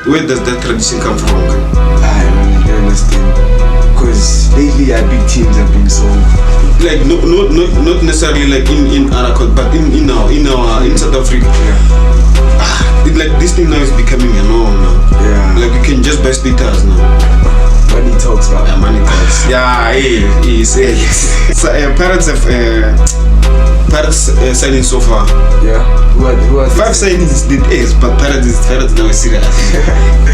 where does that tradition come from? I don't understand. Because lately our big teams have been so like not necessarily like in Arakot, but in South Africa. Yeah. Like this thing now is becoming a norm now. Yeah. Like you can just buy stickers now. Money talks, man. Yeah, money talks. Yeah, he said. So parents have signing so far. Yeah. Who are 5 signings did A's, but parents now is serious.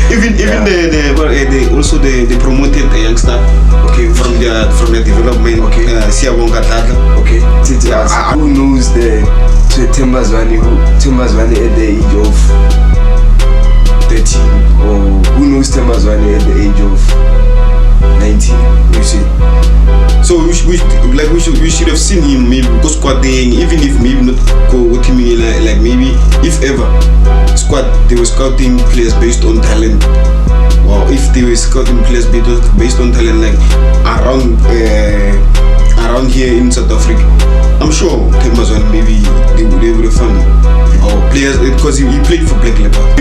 even they also they promoted a youngster. Okay. From their development. Okay. Siyabonga Tata. Okay. Who knows the Tembazwane at the age of 13, or who knows Tembazwane at the age of 19? You see. So we should have seen him maybe go squatting, even if maybe not go teaming like maybe if ever they were scouting players based on talent, or if they were scouting players based on talent like around here in South Africa. I'm sure Tembazwane maybe they would have found or players because he played for Black Leopard.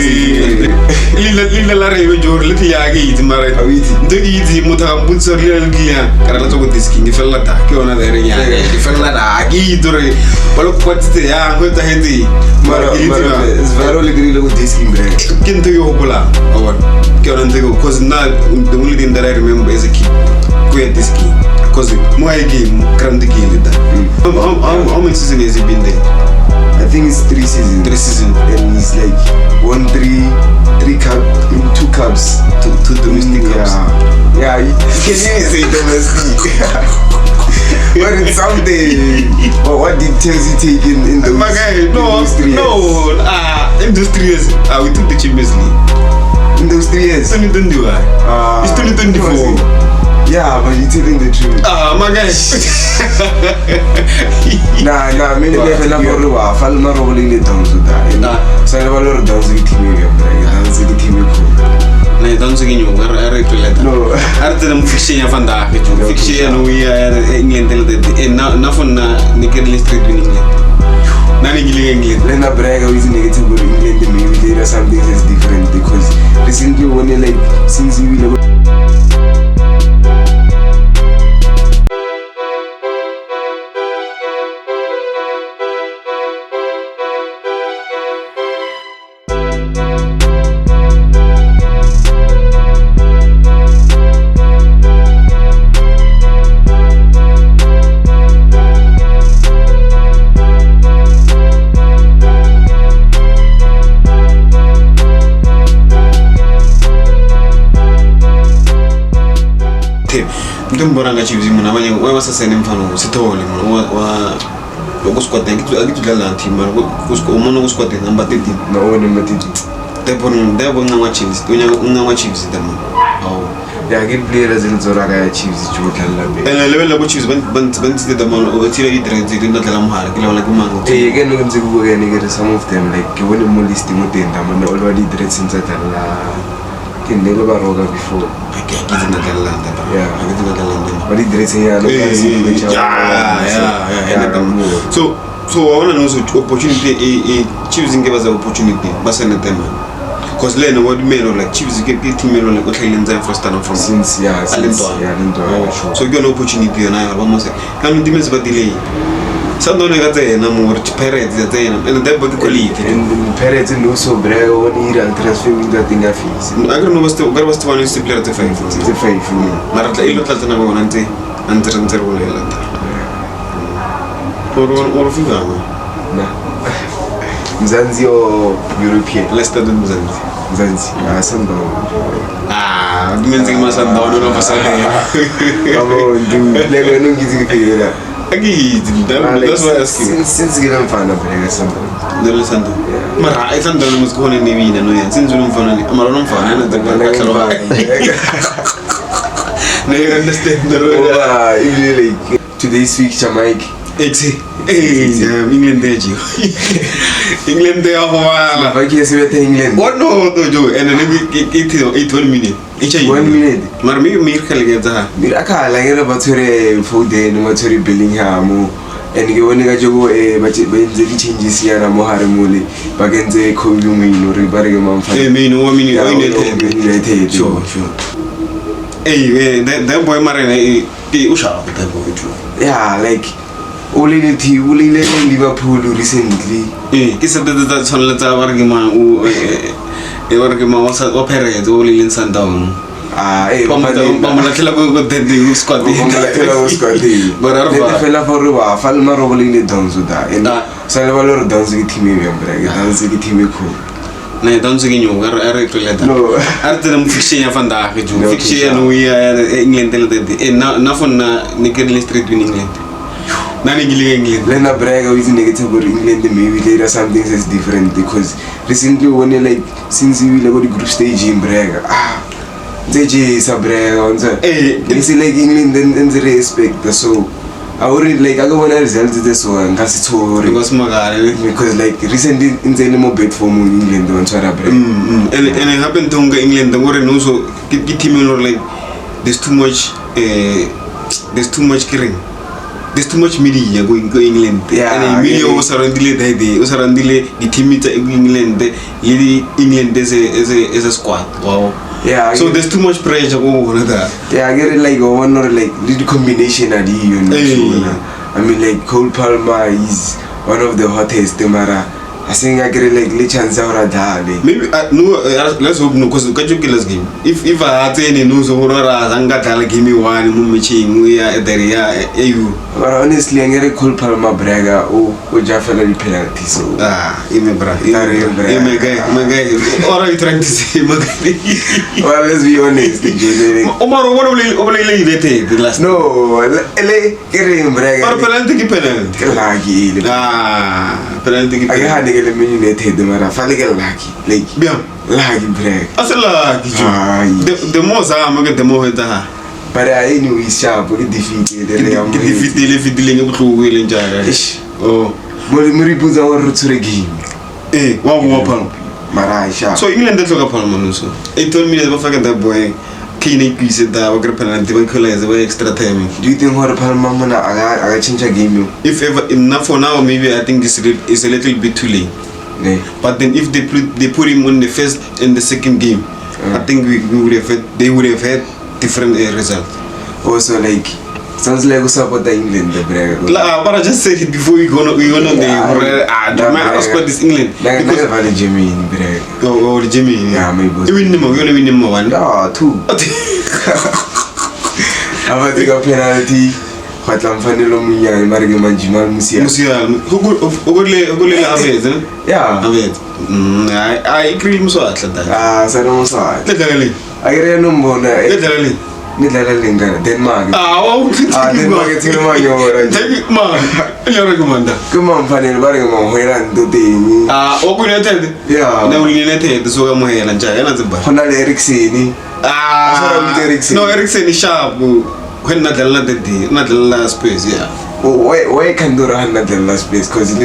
Because now the only thing that I remember as a kid, because my game crammed the game. How many seasons has he been there? I think it's 3 seasons. 3 seasons. And he's like won 2 cups. 2 domestic cups. Yeah, you can even say domestic. But it's something. But what did Chelsea take in those? My guy, industrious. We took the Champions League. In those 3 years? 2021. It's 2024. Yeah, but you're telling the truth. My guy. Nah, many people are not follow rolling it down to that. So I never dance with team. Dance with team. Nee, dan zeg je niet hoor, er no. Er is een fictie van daar, fictie en hoe je in na van Nikke street winning. Na niet England. Lena Braga is negative for England. Maybe there are some things that's different because recently when you like since you will. Mboranga Chiefs muna abanye wabasasene mfano sithole mona wa lokusquad ngitudlala team mara umuntu kusquad number 13 no number 13 debo ngama Chiefs ngama Chiefs dama oh ya ke players ezizoraka ya Chiefs jodlala be level labo Chiefs banti dama uthira idress idindadlala muhara kila wala kumango ke no ngizikubukene ke some of them like ke wona mo list motenda mana already dress insatala Kendele baroga before. Yeah. But it dressing yeah. So I wanna know so opportunity Chiefs give us an opportunity. Basana tema. Because Lena what made like Chiefs get team made like Otlailenza first time from since Alento. So you got an opportunity and I almost say can you but delay. Sando negate na more Pirates and that but quality and Pirates no so bravo when he transfer window thing a fees. I don't know what's the one is the player to 5 Marata ilo tata na go nante anter wala or figa na Mzanzi or European Leicester do Mzanzi Sando Mzanzi masando no pasale come on do lego no gizi that's why I ask you. Since you don't find a player, something. There is something. Mara, I thought that was going to be in a since you don't find it. I'm not fine. I understand the road. Today's week, Jamaica. England there, England there for a while. I guess we're England. What no, Joe, and then 1 minute. 1 minute. Marmi miracle get that. Miracle, like about to food day, no matter Bellingham, and ke bone ka jogo ba ntse di changes yana mo hare mole ba kentse Kobe Maino re ba re ke mamfa Maino wa United sure that boy Marena usha that boy too yeah like only Liverpool recently ke se tata tshwanela tsa ba re ke ma o ba re ke ma o Pirates o le Sundown ba mo latela go the squad but I feel for riba falma ro le Donzo da and sa le ba lo Donzo ke team e member ke Donzo ke team e cool na Donzo ke nyo a re tloleta a re tsena fiction ya fanda ke jo fiction no ya England le na fonna ne ke le street win England na ne gile England lena brega with negative England maybe there are something that's different because recently when like since we go the group stage in brega JJ Sabrega on the it's like England and the respect so I already like I go on a result this one because like recently in the more bad form in England on Sarah break and it happened to England the war and also get team like there's too much killing. There's too much media going to England. And media was around the team in England. England is a squad. Wow. Yeah. So there's too much pressure over that. Yeah, I get it like one or like little combination at you know. I mean like Cole Palmer is one of the hottest Mara. I think I get it like chance out maybe no let's hope no because the game. If I had any news over Zanga give me one muching we are there you. But honestly I get a Cole Palmer Braga or Jaffa penalty so my guy what are you trying to say well let's be honest Omar what will the last no getting Braga penalty penalty I had to get a United mara faligal lucky like lucky break the most I'm get the more but I knew he's sharp defeated oh Muri Buza or to the game Mara so England that's what Palman so it told me that that boy Kine said that we're penalty when Kula way extra time. Do you think what Palman I change a game? If ever enough for now, maybe I think it's a little bit too late. But then if they put him on the first and the second game, I think they would have had different results. Also like sounds like we support the England the break. But I just said it before we go on the man squad is England. Because Jimmy in break. Oh Jimmy. Yeah, maybe. You win him one. Yeah, two. I take a penalty. But I'm finding Lomuya and Margaret Manjimal Musia. Who yeah. I agree with so that. Sadomosa. Literally. I get a number. Literally. Denmark. Denmark Denmark. You're commander. Come on, Fanny, Barrigan, where I do the United. Yeah, no United, so I'm here and Giant. Honor Ericsson. No, Ericsson is sharp. When not the last space, yeah. Why can do not the last place? Because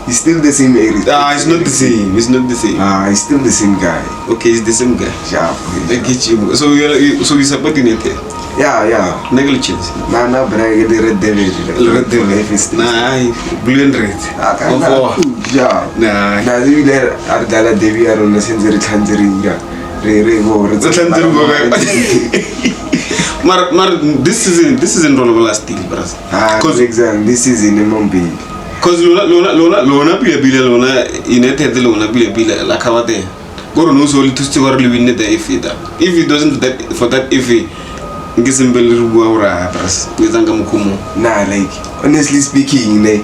he's still the same area. It's not the same. It's not the same. He's still the same guy. Okay, it's the same guy. Yeah. I get you. So you supporting it? Yeah. Negligence. Nah, but I get the red devil. Red devil. Nah, blue and red. Yeah. Nah, you there are Dala Devi are on the sensory tangerine. This isn't all of last thing, bros. Because exam, this is in Mumbai. Because Lona United Lona like how they go on also to still win the if it doesn't that for that if nah, like honestly speaking, like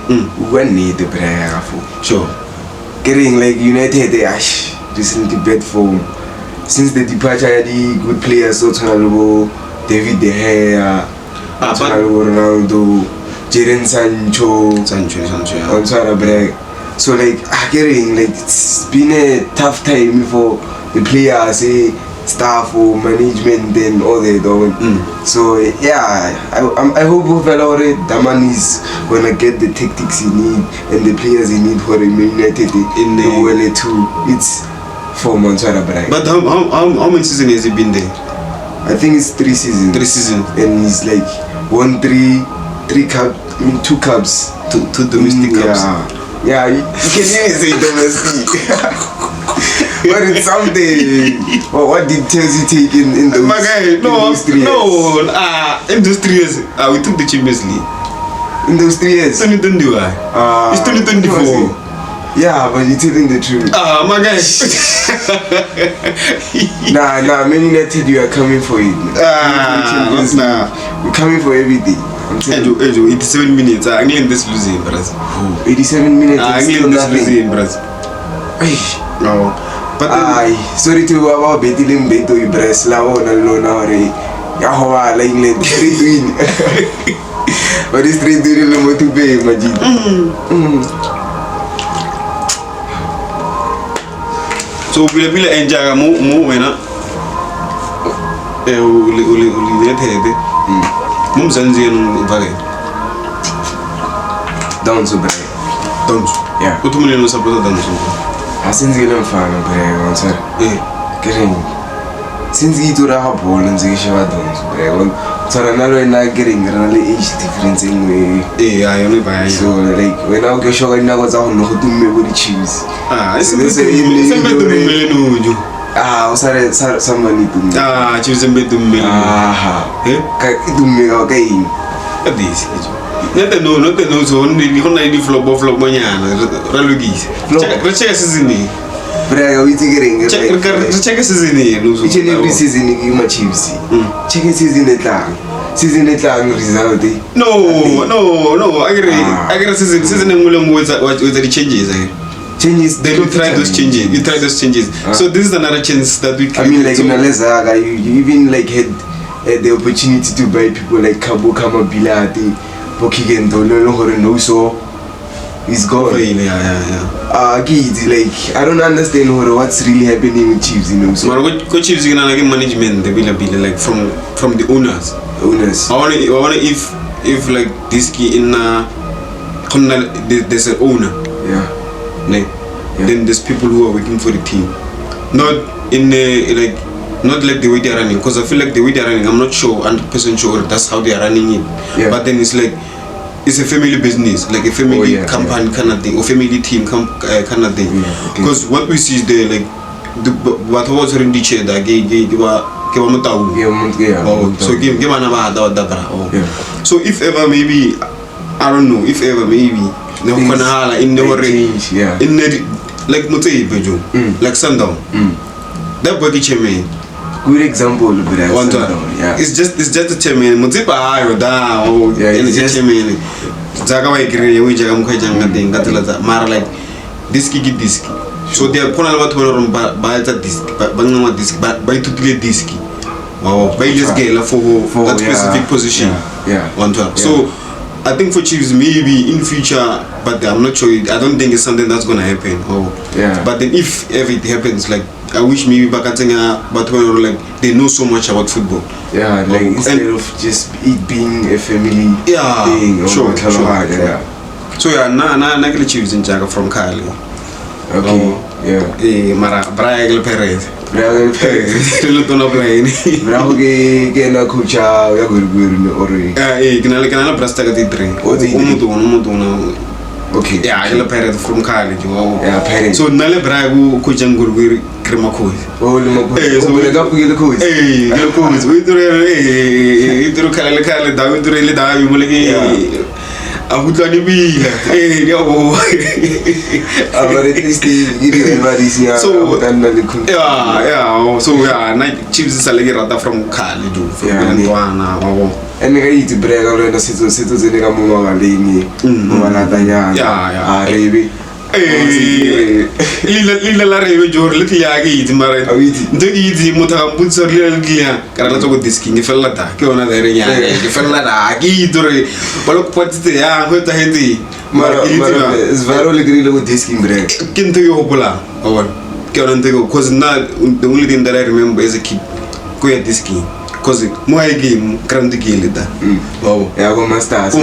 when need the prayer for sure. Getting like United recently bad form since the departure of the good players so David De Gea, Ronaldo, Jadon Sancho, on Sarah break. So like getting like it's been a tough time for the players, staff or management and all that. So yeah, I hope the man is gonna get the tactics he need and the players he need for United in the world too. It's 4 months on a break. But how many seasons has he been there? I think it's 3 seasons. 3 seasons. And he's like won three cup 2 cups. Two domestic cups. Yeah, you can even say domestic. But it's something. What did Chelsea take in those? My guy, no. In those 3 years, we took the Champions League. In those 3 years? 2021. It's 2024. Yeah, but you're telling the truth. My guy. Nah, Man United, you are coming for it. We're coming for everything. I'm telling you. 87 minutes. England is losing, Brazil. 87 minutes. England is losing, Brazil. No. But sorry to about betting beto in Breslau and alone already. Yahoa, England, 3-win. But it's 3-win to pay, Majid. So bila enjaga mu wena uli netede mum zanzian vale down so bad yeah utumule no support down so asinzile mfana bheka ngithe getting since itura ha ball nzikishiwa down so bheka tsara nalo ina getting rale age difference ingwe ayona baya so like when I go show ina go tsa go no go tumme go di Chiefs sembe tumme no usare somebody tumme Chiefs sembe tumme ka tumme ka ing this no so ni hona ni flop manyana ralugise check season ni brega we getting check season ni no so each and every season in my Chiefs check season etlang result no I agree season ngule with the changes then you try those changes so this is another chance that we I mean like in Alezaga you even like had the opportunity to buy people like Kabo Kama Bilati Pokigendo no so he's gone. Kids, like I don't understand what's really happening with Chiefs, you know. So what Chiefs gonna like management, they will like from the owners. I wanna if like this key in there's an owner. Then there's people who are working for the team, not in like not like the way they're running. Because I feel like the way they're running, I'm not sure 100% sure that's how they're running it. But then it's like. It's a family business, like a family company kind of thing, or family team kind of thing. Because what we see is there, like, what was in the chair that so if ever maybe, I don't know, if ever maybe, in the like like Sundown, that body chairman. Good example, but it's just a chairman. Muzipa ayo da it's chairman. Zaga wa ikiri we jaga mukajanga thing gatela mara like diski. So they are kona watu wana ba disk bangama disk by tutile diski. Wow, by just get for that specific position. So I think for Chiefs maybe in future, but I'm not sure. I don't think it's something that's gonna happen. But then if ever it happens, like I wish maybe Bakatenga, but when like they know so much about football. Like instead of just it being a family thing. Sure. So na Chiefs in Jaga from Kali. Mara Brian Perez. Lutono plane. Bravo che na kucha ya gurguru ori. Kinala prasta ka titre. Umutu. Okay. Ila Perez from Kali. Perez. So nale Bragu kucha gurguru krema koi. So we got to get the coach. We do kala da we do le da we muleki. Abutani bi but at least everybody's here. So Chiefs is like rata from Kali do from and I eat bread already situ zenega mama lini mama tanya rebi lila la rebe jor litya gi timare ndegi di mutakambut sor lila glia karala to diski ni fella ta ke ona dere nya ke fella da gi dore balok potite ya hota hedi mara zvaro le grilo diski bread kinto yo bula awon ke ona ndego cause na the only thing that I remember as a kid ko ya diski cause my game grand gilida go masters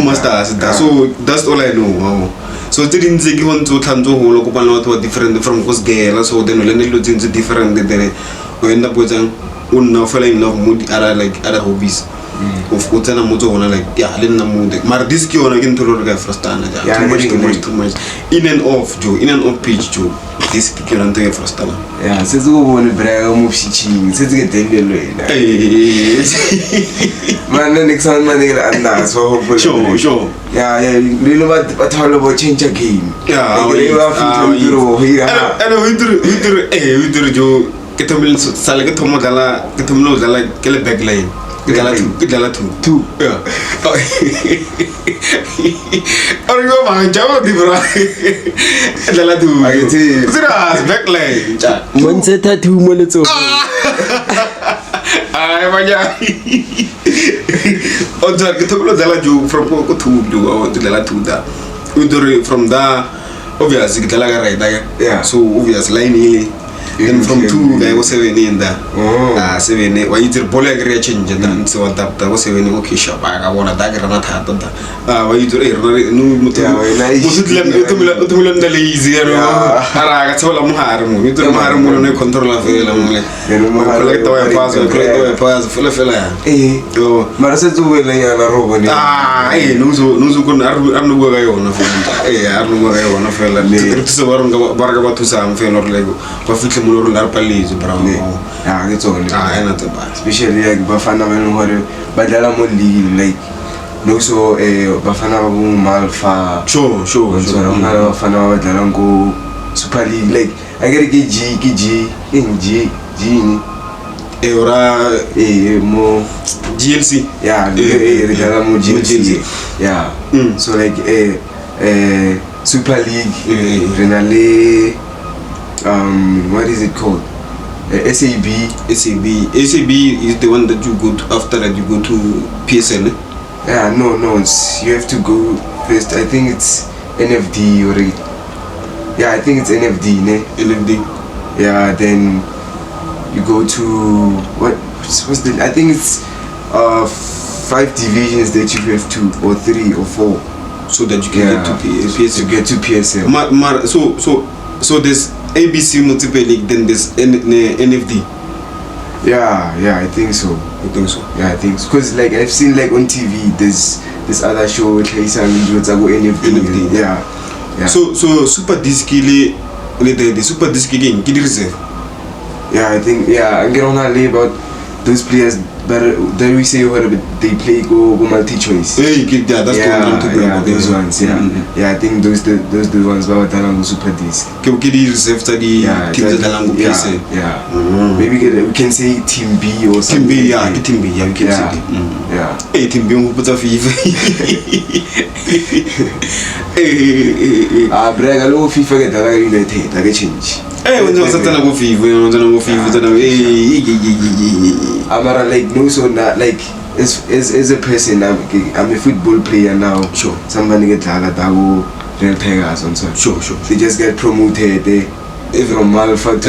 so that's all I know. So it didn't say given to Tanto who look different from Cos Gala, so then when it looks different, then we end up with one now falling in love with other hobbies. of utana motho hona like yeah le nna mood mara this ke yona ke ntolo re ka frustana ja too much in and off pitch jo this ke yona ntwe frustana yeah se go bone bra mo pitching se ke delelo ena man next one man ke anda so hopefully sure yeah le lo ba thalo bo change game yeah we wa future hero here and we do jo ke tomil sala ke tomo dala ke le backline Gala two. Yeah. Are you going to go to Gala two? I can see. Backline. One set at 2 minutes. I from Coco to Gala two. From there, obviously, yeah. So obviously, line. Then from 2 I was 7 in there. 7 why you ball agree change and so on that was 7 okay shop I want a dagger not had that why you no to lazy I told them harm you to harm on control of collect pass full eh Marcel to will robot no couldn't arm work I own arm work I want to feel so barga to some fail or lego Larpalese brown. Yeah, it's all bad. Especially like Bafana when Badala Moli like no so Bafana Malfa. Sure. Bafana Dalango Super League like I gotta get G Eura more GLC. Yeah, GLC. Yeah. So like Super League Renale. What is it called? SAB is the one that you go to after that you go to PSL. Yeah, no, you have to go first. I think it's NFD or yeah, I think it's NFD, ne? NFD. Yeah, then you go to what's the? I think it's 5 divisions that you have to, or 3 or 4, so that you can get to PSL. To get to PSL. So there's ABC multiple league, then there's NFD. Yeah, I think so. Yeah, I think so. Cause like I've seen like on TV, there's this other show with Kaizer NFD. Yeah. So super disc the super disc game, get reserve. Yeah, I think I'm getting on about those players. But then we say what they play go multi-choice. Yeah, that's those ones. Yeah, I think those the ones about Dalango Super Disc. Get reserve study teams Dalango PC. Yeah. Maybe we can say Team B or something. Team B. Yeah, we can say. Yeah. Hey, Team B who put a FIFA. Brega low FIFA get Dalaga United. I get change. Hey, when was a go FIFA, Amara like no so not like as a person I'm a football player now. Sure. Somebody get Dago Real Tigers and so. Sure. They just get promoted from Malfa to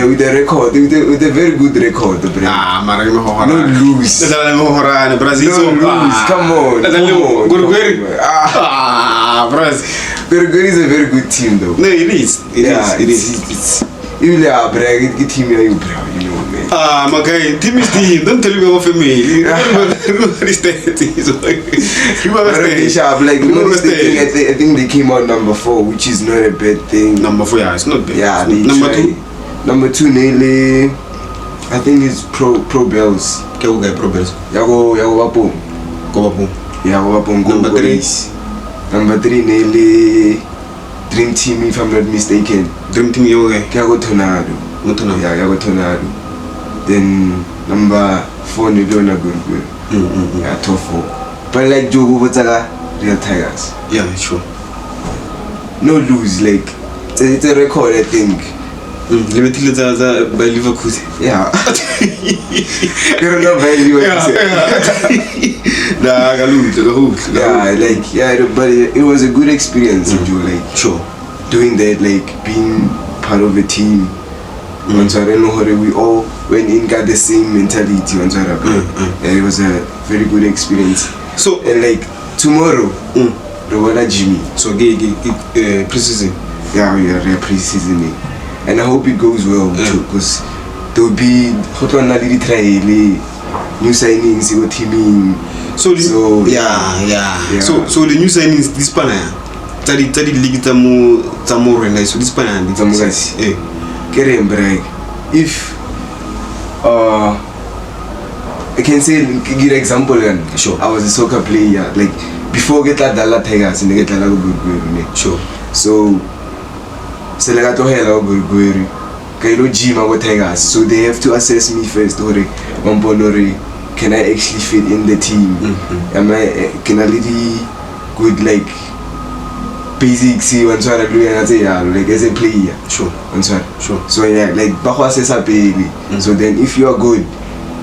with a record, with a very good record. No lose. Brazil. Come on. Guruguri is a very good team though. No, it is. You are brag, get team you proud, you know, man. My guy, team is team. Don't tell me about me. I think they came out number 4, which is not a bad thing. Number 4, yeah, it's not bad. Yeah, number 2 nearly. I think it's pro bells. Pro bells. Yago Wapum. Number 3. Number 3 nearly. Dream Team, if I'm not mistaken. Dream Team, Yago Tornado. Yeah, Yago Tornado. Then number 4 Nidona Gurgur. Yeah, top 4. But like Jogo Botala, Real Tigers. Yeah, sure. No lose, like it's a record, I think. Limited by Liverpool. Yeah. You're not value. But it was a good experience. Like sure, doing that, like being part of a team. We all went in, got the same mentality. And it was a very good experience. So and like tomorrow, Rwanda Jimmy. So pre-season. Yeah, we are pre-seasoning. And I hope it goes well too, because there will be trial, new signings, go teaming. So yeah. So the new signings this pana. Tadi league tamo rena so this pana tamo guys. Kerembre. If I can say give example again. Sure. I was a soccer player like before get la Dala Tigers and get la go. Sure. So Selagato hello go. Kailo gym with Tigers, so they have to assess me first. Can I actually fit in the team? Can I really good like basic see one sort of like as a player? Sure. Sure. So yeah, like Baho assess a baby. So then if you are good,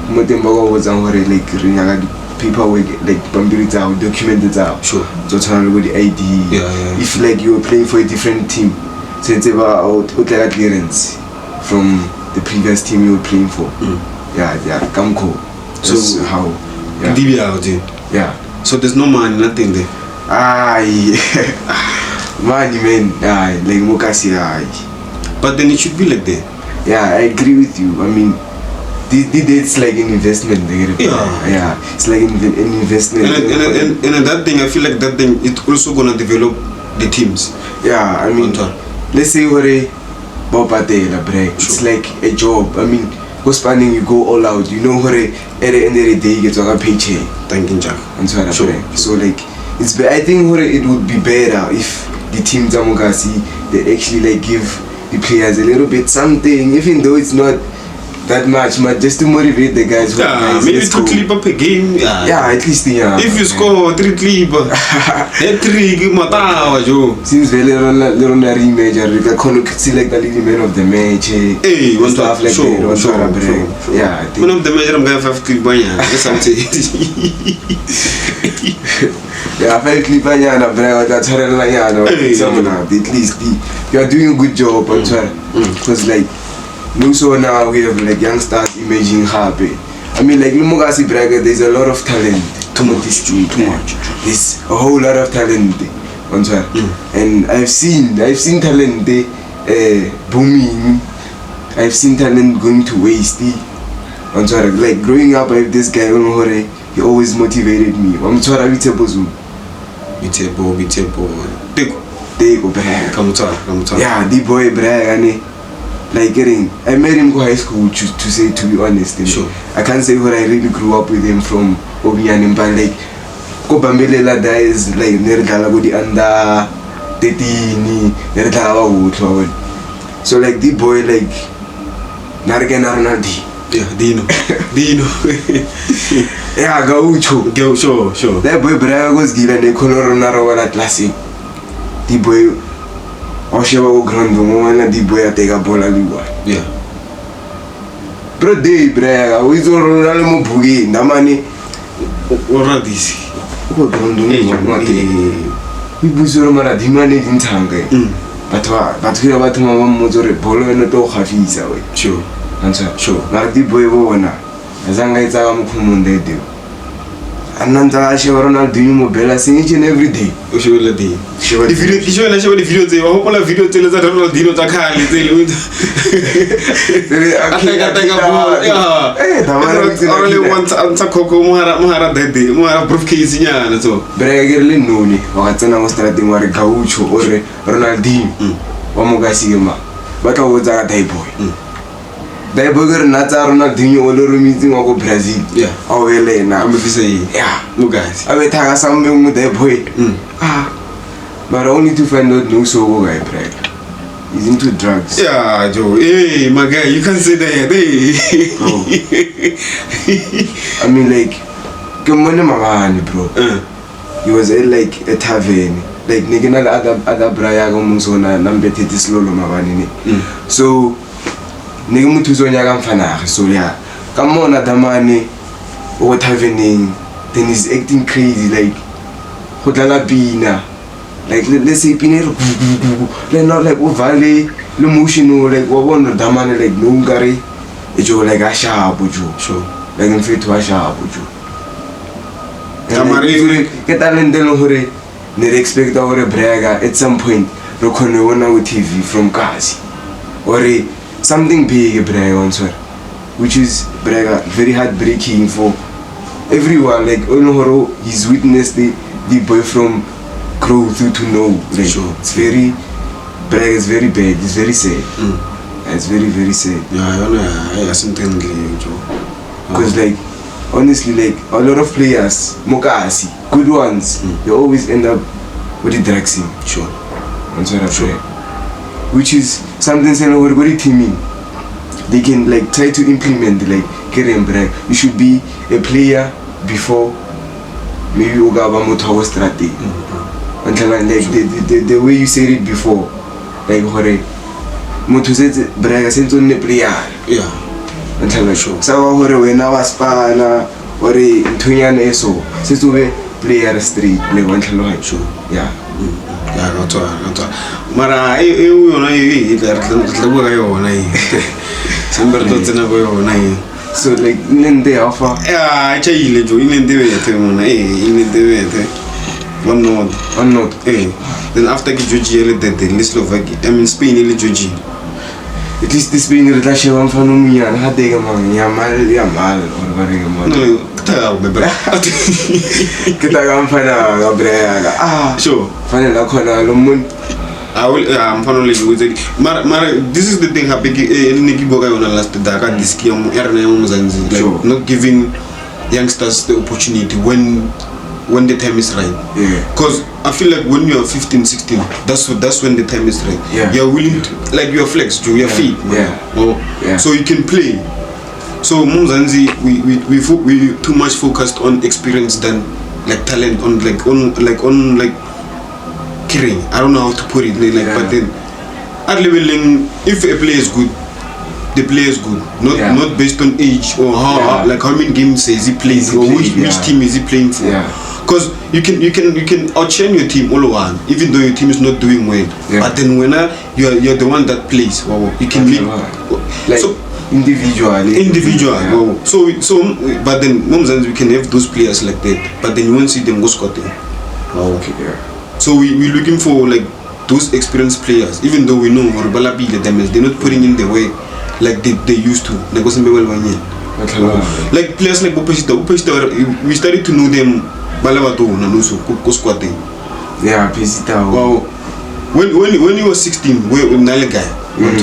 Motembago was like paperwork like Bambirita documented out. Sure. So turn with the ID. Yeah. If like you were playing for a different team, so it's about clearance from the previous team you were playing for. Yeah, Kamko. So how? Yeah. So there's no money, nothing there. Money, man. Like Mokasi. But then it should be like that. Yeah, I agree with you. I mean, it's like an investment. Yeah, it's like an investment. And that thing, I feel like that thing, it's also gonna develop the teams. Yeah, I mean, let's say we're it's like a job. I mean, go spanning, you go all out. You know, at the end of the day, you get a paycheck. Thank you, Jack. So like, I think it would be better if the team Zamogasi they actually like give the players a little bit something, even though it's not that much, but just to motivate the guys. Maybe to clip up a game. Yeah, at least if you score 3 clip, that 3 matawa jo. Seems very little major. You can select the leading man of the match. Hey, one stuff like that. Yeah, I think one of the major I'm going 5 clip banya. That's something. Yeah, 5 clip banya and that's at least you are doing a good job. Because like. So now we have like youngsters emerging happy. I mean like Lumogasi Braga, there's a lot of talent. Too much. There's a whole lot of talent. And I've seen talent booming. I've seen talent going to waste. Like growing up with this guy, he always motivated me. I'm sorry, yeah, the boy Braga. Like I met him go high school to be honest. Sure. I can't say where I really grew up with him from Obianim, but like go Bambelela guys like Nerdala go the under 13 Nerdala. So like the boy like Nargan Arnaldi. Yeah, Dino. Yeah, go sure. That boy Braga goes given a color on classic. The boy Oshewa Grando, Mona di boy take a bola liwa. Yeah. Bro, day, Braga, we don't run more boogie, Namani. What are these? What don't we buzzer Maradimani in Tanga. But we are about my mother, Polo and a dog half ease away. Sure. Answer, sure. Mardi boy, as I am they do. And Nanta Ronald do you Bella sing each and every day. The video say, I hope all the video tell us that Ronaldinho Takali tell you. I only want Antako Mahara that day, Mahara briefcase in Yana. So, Bregerlin Nuni, or Atana was starting with Gaucho or Ronaldinho, Omogasima. But I was a day boy. They burger Nata Ronaldinho or meeting of Brazil. Yeah. Oh, Elena. I'm say, yeah. Look, guys. I will tag something with that boy. But only to find out no so guy, Brad. He's into drugs. Yeah, Joe. Hey, my guy, you can't say that. Hey. I mean, like, come on, my bro. He was at like a tavern. Like, Nigana other Braga Musona, Nambeti Slolo Mavani. So, Nigumutuzonia Fana, so yeah. Come on, Adamani, what happening? Then he's acting crazy, like Hotala Pina. Like, let's say Pinero, they're not like Valley, Lumushino, like one Damani, like Nungari, it's like Asha Abuju, so like in fit to Asha Abuju. Get Alan Delore, they expect our Braga at some point, Rokone with TV from Gazi or something big, Braga, which is very heartbreaking for everyone. Like Onohoro, he's witnessed the boy from growth to know. Like, sure. It's very bad. It's very sad. It's very sad. Yeah, something because like honestly, like a lot of players, Mokasi, good ones, they always end up with the drug scene. Sure. That's what I'm saying. Which is something saying over good teaming. They can like try to implement like Keren Brag. You should be a player before maybe Ogaba Motawa strategy. Until like the way you said it before, like Hore Motuset Braga sent on the player. Yeah. Until like sure. So Hore when I was Spana or Tunyan Eso, since we player street, like one sure. Yeah. Yeah, not Mara, you know, so like in the offer. Yeah, I tell you, in the one note. Then after Georgia, the list of Spain, Georgia. At least this being a relation of Fanumia and had they among Yamal or very sure. I will. I'm finally with it. This is the thing happening. Like not giving youngsters the opportunity when the time is right. Yeah. Because I feel like when you are 15, 16, that's when the time is right. Yeah. You're willing to, like you are flexed, you are fit. Yeah. So you can play. So Mumzanzi, we too much focused on experience than like talent on caring. I don't know how to put it but then at leveling, if a player is good, the player is good. Not based on age or how many games is he playing or which team is he playing for. Because you can outshine your team all over, even though your team is not doing well. But then when you're the one that plays, you can make so individually. So but then sometimes we can have those players like that, but then you won't see them go scouting. So we're looking for like those experienced players, even though we know they're not putting in the way like they used to. Like players like Bopesita, we started to know them squatting. Yeah, Pesita. Wow. When he was 16, we were not a guy. 19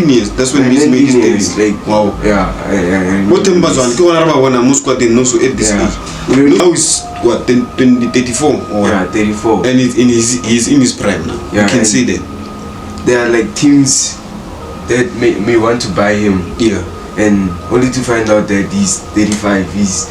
years, that's when he made his debut. Wow. What Tembazwan, also at this age. Now he's what, 34 or 34. And he's in his prime now. You can see that. There are like teams that may want to buy him. And only to find out that he's 35. He's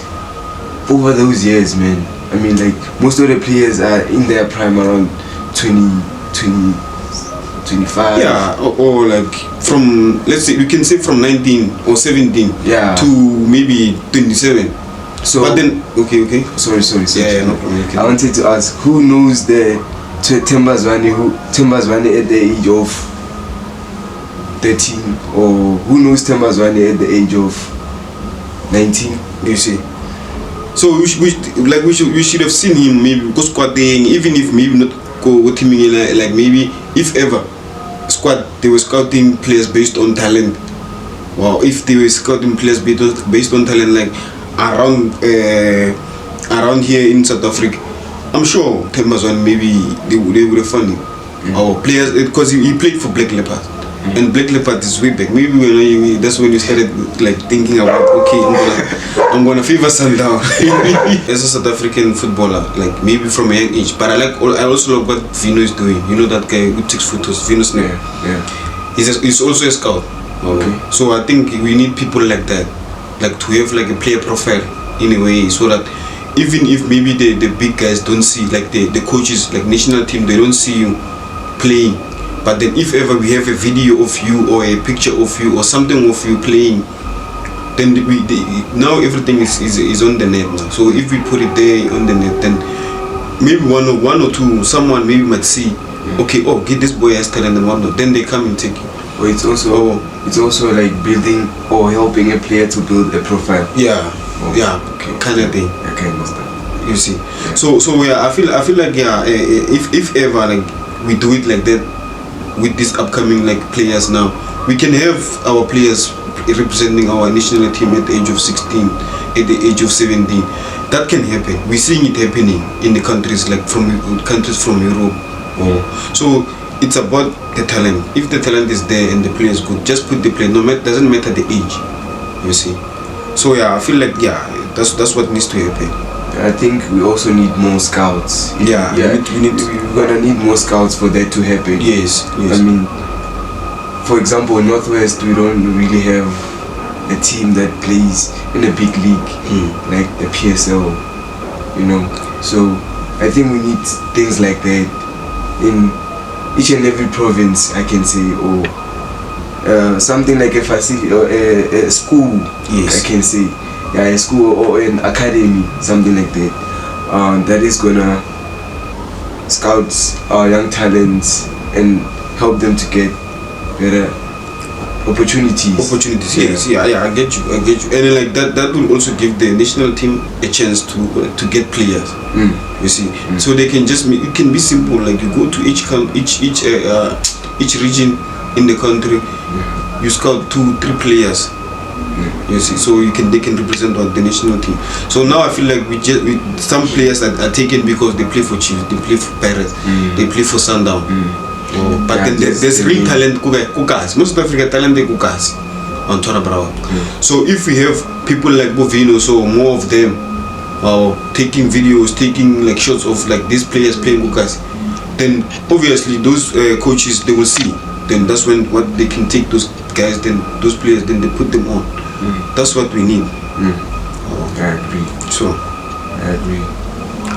over those years, man. I mean, like most of the players are in their prime around 25. Yeah, or like from, let's say, we can say from 19 or 17 to maybe 27. So, but then, okay. Sorry. Yeah, no problem. I wanted to ask, who knows the Tembazwane at the age of 13, or who knows Tembazwane at the age of 19? You see. So we should have seen him maybe go squatting, even if maybe not go with him like maybe if ever they were scouting players based on talent. Wow, if they were scouting players based on talent, like around here in South Africa, I'm sure Tembazwane maybe they would have found him. Our players, because he played for Black Leopard. And Black Leopard is way back. Maybe that's when you started like thinking about, okay, I'm gonna favor Sundown as a South African footballer, like maybe from a young age. But I also like what Vino is doing. You know that guy who takes photos, Vino Snap. He's also a scout. Okay. So I think we need people like that, like to have like a player profile in a way, so that even if maybe the big guys don't see, like the coaches, like national team, they don't see you playing. But then if ever we have a video of you or a picture of you or something of you playing, then now everything is on the net now. So if we put it there on the net, then maybe one or two, someone maybe might see, okay, get this boy has talent and whatnot. Then they come and take you. Or it's also like building or helping a player to build a profile. Okay, kind of thing. I can understand. You see, so I feel like if ever like we do it like that, with these upcoming like players now, we can have our players representing our national team at the age of 16, at the age of 17. That can happen. We're seeing it happening in the countries like from Europe. So it's about the talent. If the talent is there and the player is good, just put the player. Doesn't matter the age. You see. So yeah, I feel like that's what needs to happen. I think we also need more scouts. We're gonna need more scouts for that to happen. Yes. I mean, for example, in Northwest, we don't really have a team that plays in a big league like the PSL, you know. So I think we need things like that in each and every province, I can say, or something like a facility or a school. Yes. I can say, a school or an academy, something like that. That is gonna scout our young talents and help them to get better opportunities. Yes. I get you. And then, like that will also give the national team a chance to get players. You see, so they can just it can be simple. Like you go to each region in the country, you scout 2-3 players. You see, so they can represent the national team. So now I feel like some players are taken because they play for Chiefs, they play for Pirates, they play for Sundown. But then there's real talent kukas. Most of Africa talent they kukas on Tora Bravo. So if we have people like Bovino, so more of them taking videos, taking like shots of like these players playing kukas, then obviously those coaches, they will see. Then that's when what they can take those guys, then those players, then they put them on. That's what we need. I agree.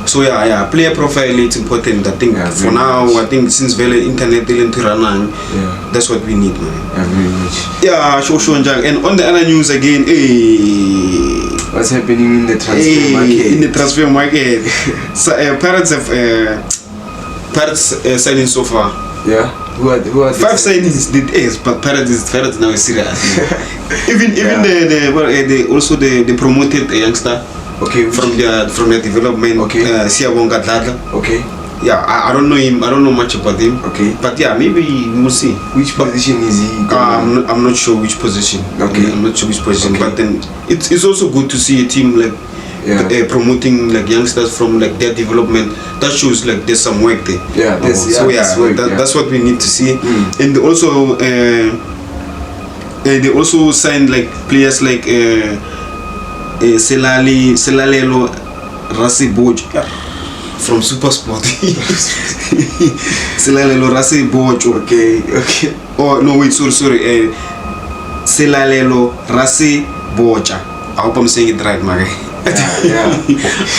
So player profile, it's important. I think for now, I think since Vele internet that's what we need, man. Very much. Sure, and on the other news again, what's happening in the transfer market? In the transfer market, so Pirates have signing so far. Yeah. Who are 5 signings did but Pirates now is serious. even the promoted youngster. Okay. From their development. Okay. Siabonga Dladla. Okay. I don't know him. I don't know much about him. Okay. But maybe we'll see. Which position is he? I'm not sure which position. Okay. I'm not sure which position. Okay. But then it's also good to see a team like promoting like youngsters from like their development. That shows like there's some work there. That's what we need to see. And they also signed like players like Selalelo Rasi Boj from Supersport. Selalelo Rasi Boj. Okay. Oh no, wait, sorry. Selalelo Rasi Boja. I hope I'm saying it right, Mage. I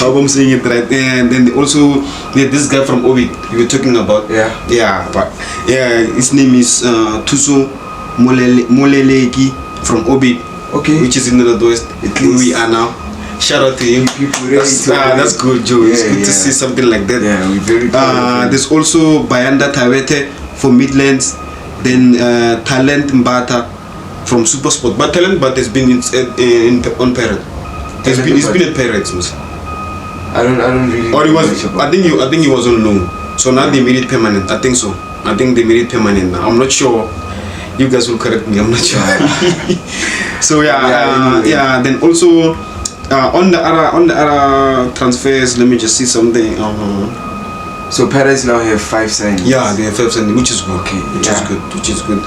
hope I'm saying it right. And then also this guy from Ovid you were talking about. His name is Tuso Moleleki from Ovid. Okay. Which is in the Northwest. We are now. Shout out to him. That's good, Joe. It's good to see something like that. We're very proud. There's also Bayanda Tawete from Midlands. Then Talent Mbata from Supersport. But Talent Mbata has been on Parrot. He's been at Pirates. I don't really. Or he was. I think he was on loan. So now they made it permanent. I think so. I think they made it permanent now. I'm not sure. You guys will correct me. I'm not sure. So then also on the other transfers, let me just see something. So Pirates now have 5 signings. Yeah, they have 5 signings, which is good. Okay, which is good.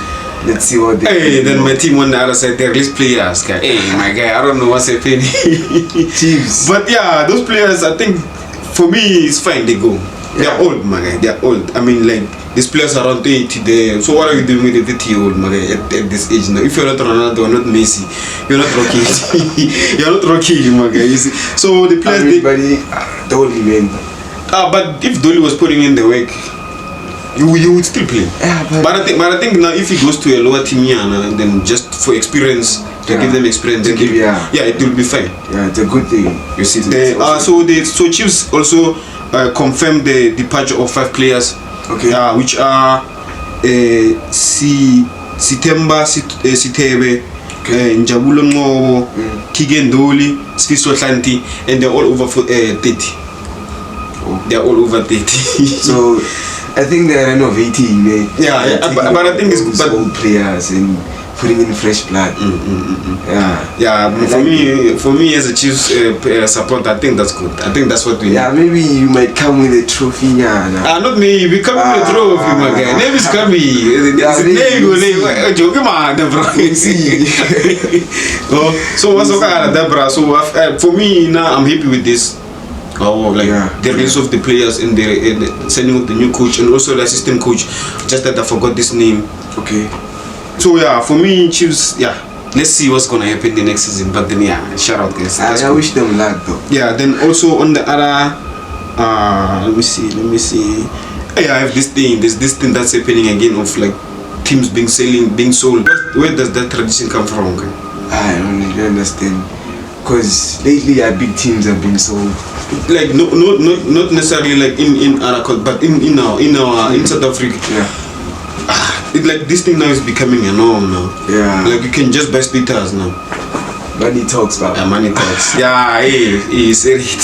Let's see what they then my team on the other side, they release players. My guy, I don't know what's happening. Teams. But those players, I think for me it's fine. They go. They're old, my guy. They're old. I mean, like these players are around 80 there. So what are you doing with a 30-year-old, my guy, at this age now? If you're not Ronaldo or not Messi, you're not Rocky. You're not Rocky, my guy. You see? So the players, Dolly, man. But if Dolly was putting in the work, you would still play. But I think now if he goes to a lower team, then just for experience, to give them experience, then it will be fine. Yeah, it's a good thing. You see. So Chiefs also confirmed the departure of 5 players. Okay. Which are Sitemba Sitebe, Njabulo Ngobo, Kigen Doli, Sfiso Atlanti, and they're all over 30. They're all over 30. So, I think they're renovating. But I think it's good. Old players and putting in fresh blood. For me as a Chiefs supporter, I think that's good. I think that's what we need. Yeah, maybe you might come with a trophy. Not me. We come with a trophy, my guy. Name is coming. So what's okay, so for me now, I'm happy with this. The release of the players and the sending of the new coach and also the assistant coach. Just that I forgot this name. Okay. So for me, Chiefs, let's see what's gonna happen the next season. But then shout out guys. I wish them luck though. Then also on the other, let me see. I have this thing. There's this thing that's happening again of like teams being sold. Where does that tradition come from? Okay? I don't really understand. Cause lately, big teams have been sold. Like not necessarily like in Arakan, but in South Africa. Like this thing now is becoming a norm now. Like you can just buy splitters now. Money talks, but money talks. He said it.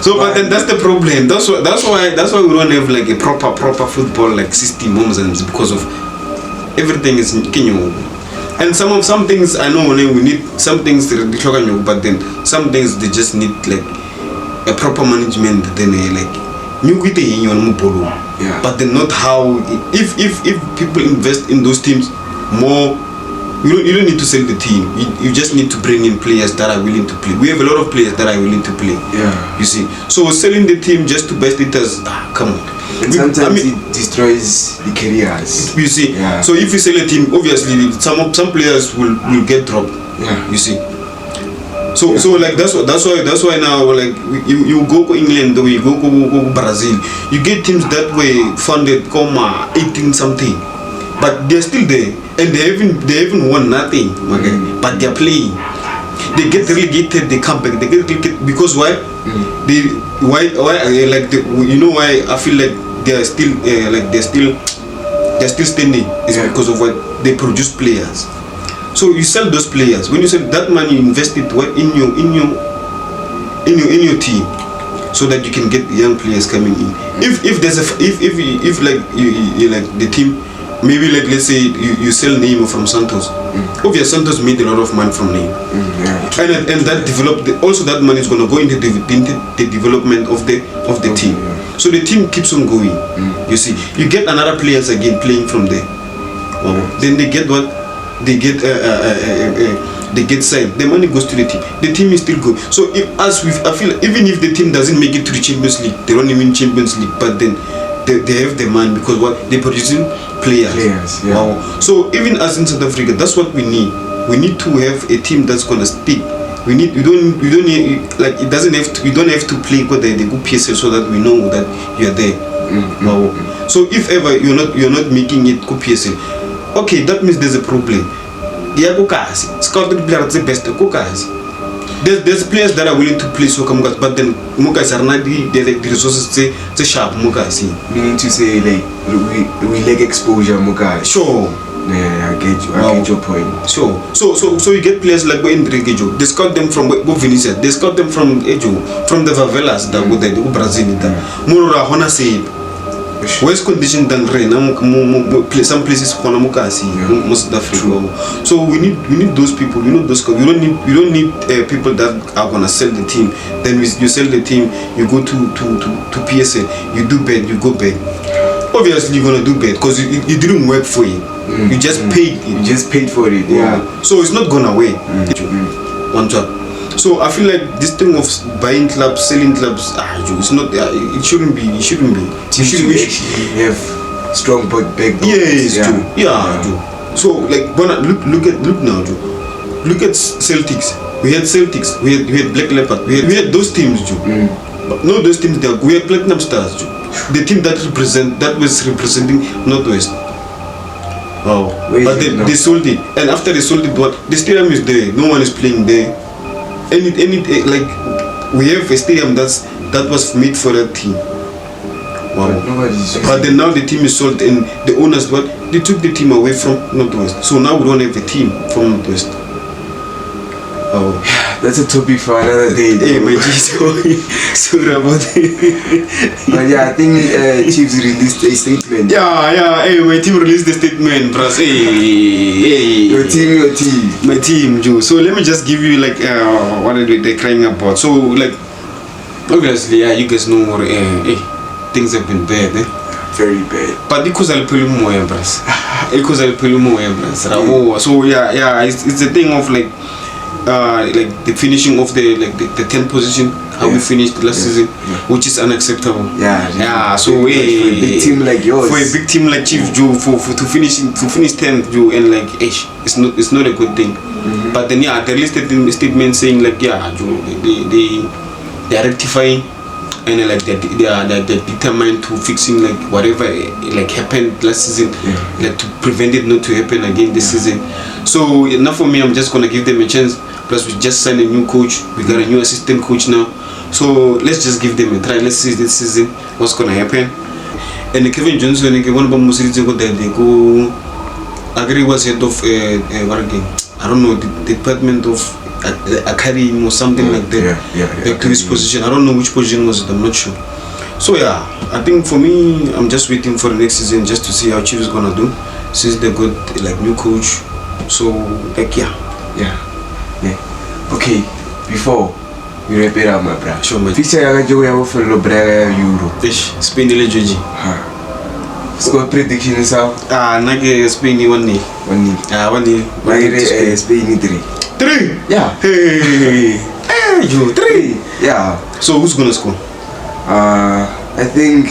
So, but then that's the problem. That's why we don't have like a proper football like system moments, because of everything is Kenya. And some things I know we need some things but then some things they just need like a proper management. Then but then not how if people invest in those teams more, you don't need to sell the team. You just need to bring in players that are willing to play. We have a lot of players that are willing to play. You see. So selling the team just to best it come on. And sometimes it destroys the careers. You see. So if you sell a team, obviously some players will get dropped. You see. So like that's why now like you go to England or you go to Brazil, you get teams that were funded 18 something, but they're still there and they haven't won nothing. Okay, but they're playing. They get relegated, they come back, they get relegated because why? Why you know why I feel like they're still they're still standing is because of what they produce players. So you sell those players. When you sell that money, you invest it in your team, so that you can get young players coming in. If there's if like you like the team, maybe like let's say you sell Neymar from Santos. Obviously Santos made a lot of money from Neymar, and that developed. Also that money is gonna go into the development of the team. So the team keeps on going. You see, you get another players again playing from there. Then they get what. They get signed. The money goes to the team. The team is still good. So I feel even if the team doesn't make it to the Champions League, they don't even Champions League. But then they have the money because what they're producing players. So even as in South Africa, that's what we need. We need to have a team that's gonna stick. We don't need like it doesn't have to. We don't have to play with the good PSL so that we know that you're there. So if ever you're not making it good PSL. Okay, that means there's a problem. Scouted players are the best. There's players that are willing to play soccer, but then Mukas are not the resources to sharp Mukas. Meaning to say like we lack exposure, Mukas. Sure. I get your point. Sure. So you get players like Endrigejo. They scout them from Vinicius. They scout them from Ejo, from the favelas that go there, the Brazil. Murora Hona say. Worse condition than rain. Some places most Africa. So we need those people. We need those. You don't need people that are gonna sell the team. Then you sell the team. You go to PSL. You do bad. You go bad. Obviously you're gonna do bad because it didn't work for you. You just paid it. You just paid for it. So it's not gonna work. One job. So I feel like this thing of buying clubs, selling clubs, it's not. It shouldn't be. It shouldn't be. We should have strong backbone. It's true. True. So like, look now, Joe. Look at Celtics. We had Celtics. We had Black Leopard. We had those teams, Joe. But no, those teams there. We had Platinum Stars, Joe. The team that was representing Northwest. But they sold it, and after they sold it, what the stadium is there. No one is playing there. Any like we have a stadium that was made for that team. But then now the team is sold and the owners they took the team away from Northwest. So now we don't have a team from Northwest. that's a topic for another day. Hey, my G, sorry about it. But yeah, I think Chiefs released a statement. Yeah, hey, my team released the statement, bros. Hey. Your team. My team, Joe. So let me just give you like what are they crying about. So like, obviously, yeah, you guys know hey, things have been bad, eh? Very bad. But because I'll pay you more, bros. Because I'll pay you more, bros. So yeah, it's a thing of like the finishing of the 10th position, how we finished last season, which is unacceptable. So for a big team like yours, for a big team like Chiefs, Joe, to finish 10th, Joe, and like it's not a good thing. But then they released a statement saying like Joe, they are rectifying, and like they are determined to fixing like whatever like happened last season, like to prevent it not to happen again this season. So enough for me, I'm just gonna give them a chance. Plus we just signed a new coach, we got a new assistant coach now, so let's just give them a try. Let's see this season what's gonna happen. And Kevin Johnson, one of them was they go agree was head of what again, I don't know, the department of academy or something like that, back to his position. I don't know which position was it, I'm not sure. So yeah, I think for me, I'm just waiting for the next season just to see how Chiefs is gonna do, since they got like new coach. So like yeah. Okay, before we wrap it up, my brother. Sure, my picture yaga jogo ya follow brother Euro. Spain ile joji. Score prediction is out. Nage Spain 1-0. 1-0. Nage Spain 3. 3? Yeah. Hey, you 3? Yeah. So who's gonna score? I think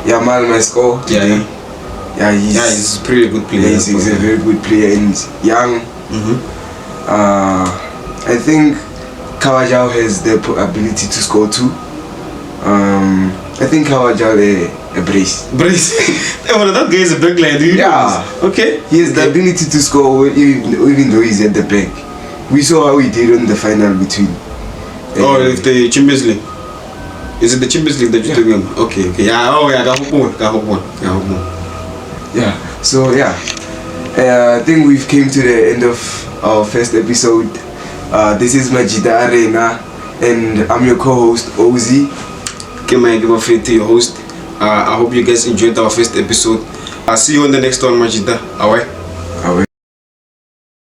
Yamal might score today. Yeah, he's a pretty good player. He's a very good player and young. I think Kawajao has the ability to score too. I think Kawajao a brace. That guy is a back line, do you know? Okay. He has the ability to score even though he's at the back. We saw how he did on the final between. If the Champions League. Is it the Champions League that you're talking about? Okay. Yeah. So yeah, I think we've came to the end of our first episode. This is AMAJITA Arena, and I'm your co-host Ozzy. Give a free to your host. I hope you guys enjoyed our first episode. I'll see you on the next one, AMAJITA. Away.